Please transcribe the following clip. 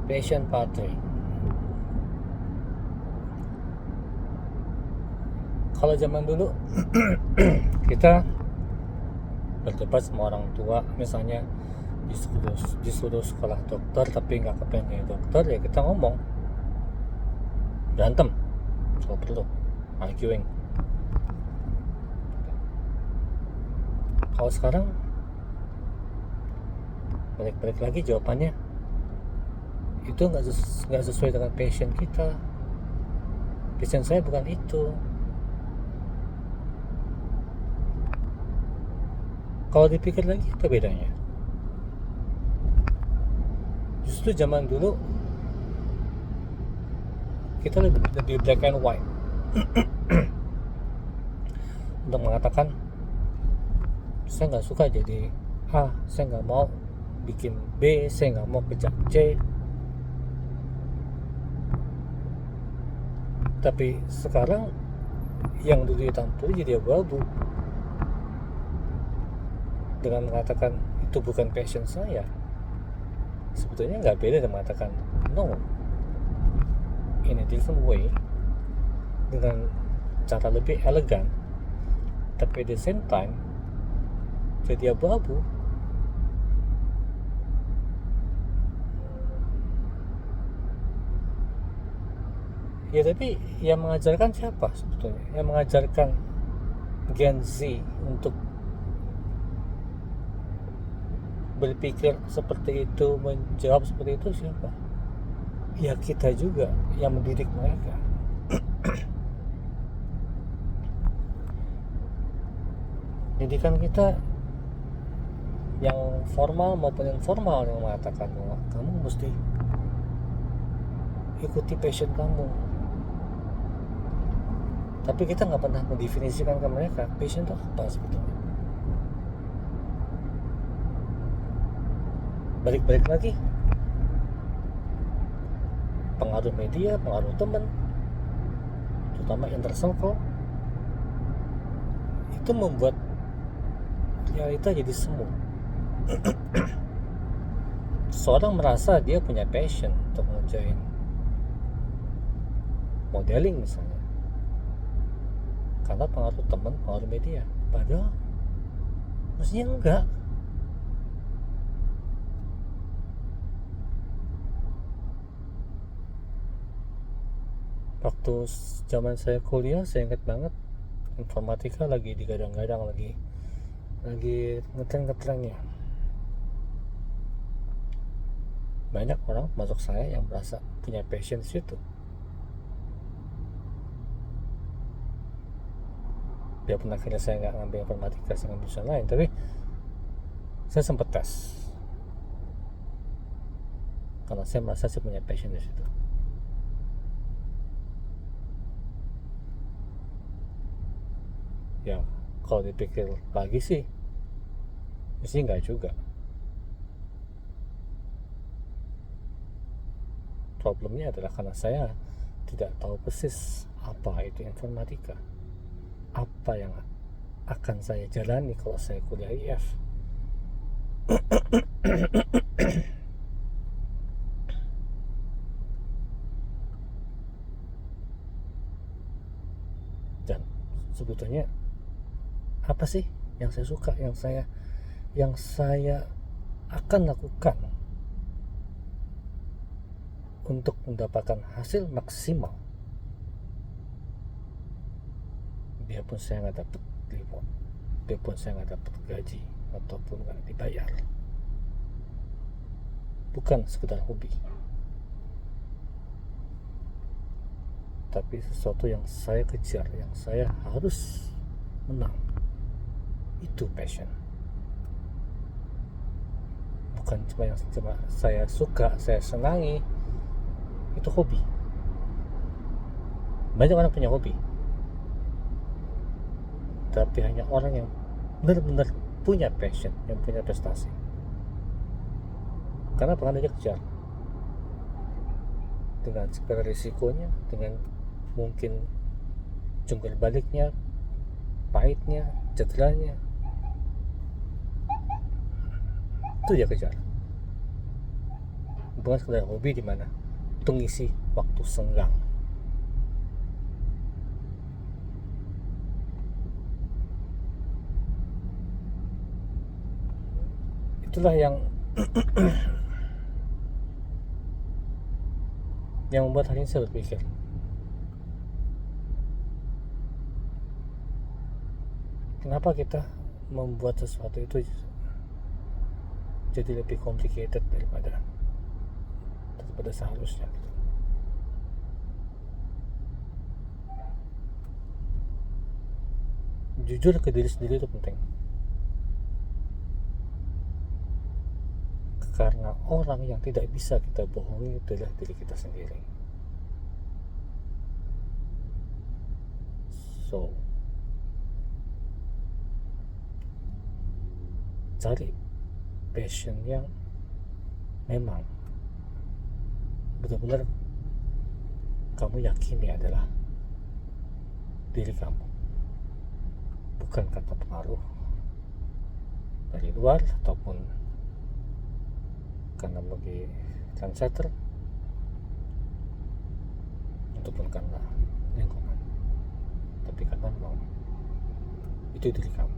Passion Pathway. Kalau zaman dulu kita berdebat sama orang tua, misalnya disuruh sekolah dokter tapi nggak kepengen jadi dokter, ya kita ngomong, berantem kalau perlu, arguing. Kalau sekarang balik lagi jawabannya itu nggak sesuai dengan passion kita. Passion saya bukan itu. Kalau dipikir lagi, apa bedanya? Justru zaman dulu kita lebih black and white untuk mengatakan saya nggak suka jadi A, saya nggak mau bikin B, saya nggak mau kerja C. Tapi sekarang yang dulu hitam putih jadi abu-abu dengan mengatakan itu bukan passion saya. Sebetulnya nggak beda dengan mengatakan no in a different way, dengan cara lebih elegan, tapi at the same time jadi abu-abu. Ya tapi yang mengajarkan siapa sebetulnya? Yang mengajarkan Gen Z untuk berpikir seperti itu, menjawab seperti itu siapa? Ya kita juga yang mendidik mereka. Pendidikan kita yang formal maupun informal yang mengatakan bahwa kamu mesti ikuti passion kamu. Tapi kita nggak pernah mendefinisikan ke mereka passion itu apa sebetulnya. Balik lagi, pengaruh media, pengaruh teman, terutama inner circle, itu membuat realita jadi semu. Seorang merasa dia punya passion untuk mengerjain modeling misalnya karena pengaruh teman, pengaruh media, padahal mestinya enggak. Waktu zaman saya kuliah, saya ingat banget informatika lagi digadang-gadang, lagi ngetren-ngetrennya. Banyak orang masuk saya yang merasa punya passion di situ. Biarpun akhirnya saya nggak ngambil informatika, saya ngambil jurusan lain, tapi saya sempat tes karena saya merasa saya punya passion di situ. Ya kalau dipikir lagi sih mesti nggak juga. Problemnya adalah karena saya tidak tahu persis apa itu informatika, apa yang akan saya jalani kalau saya kuliah IF. Dan sebetulnya apa sih yang saya suka, yang saya akan lakukan untuk mendapatkan hasil maksimal, biarpun saya nggak dapat reward, biarpun saya nggak dapat gaji ataupun nggak dibayar. Bukan sekedar hobi, tapi sesuatu yang saya kejar, yang saya harus menang. Itu passion. Bukan cuma yang saya suka, saya senangi. Itu hobi. Banyak orang punya hobi, tapi hanya orang yang benar-benar punya passion, yang punya prestasi. Karena dia kejar dengan segala risikonya, dengan mungkin jungkir baliknya, pahitnya, cederanya, itu dia kejar. bukan sekedar hobi di mana itu ngisi waktu senggang. Itulah yang yang membuat hari ini saya berpikir, kenapa kita membuat sesuatu itu jadi lebih complicated daripada seharusnya gitu. Jujur ke diri sendiri itu penting, karena orang yang tidak bisa kita bohongi adalah diri kita sendiri. So, cari passion yang memang benar-benar kamu yakini adalah diri kamu, bukan kata pengaruh dari luar ataupun karena bagi trendsetter ataupun karena lingkungan, tapi karena memang itu diri kamu.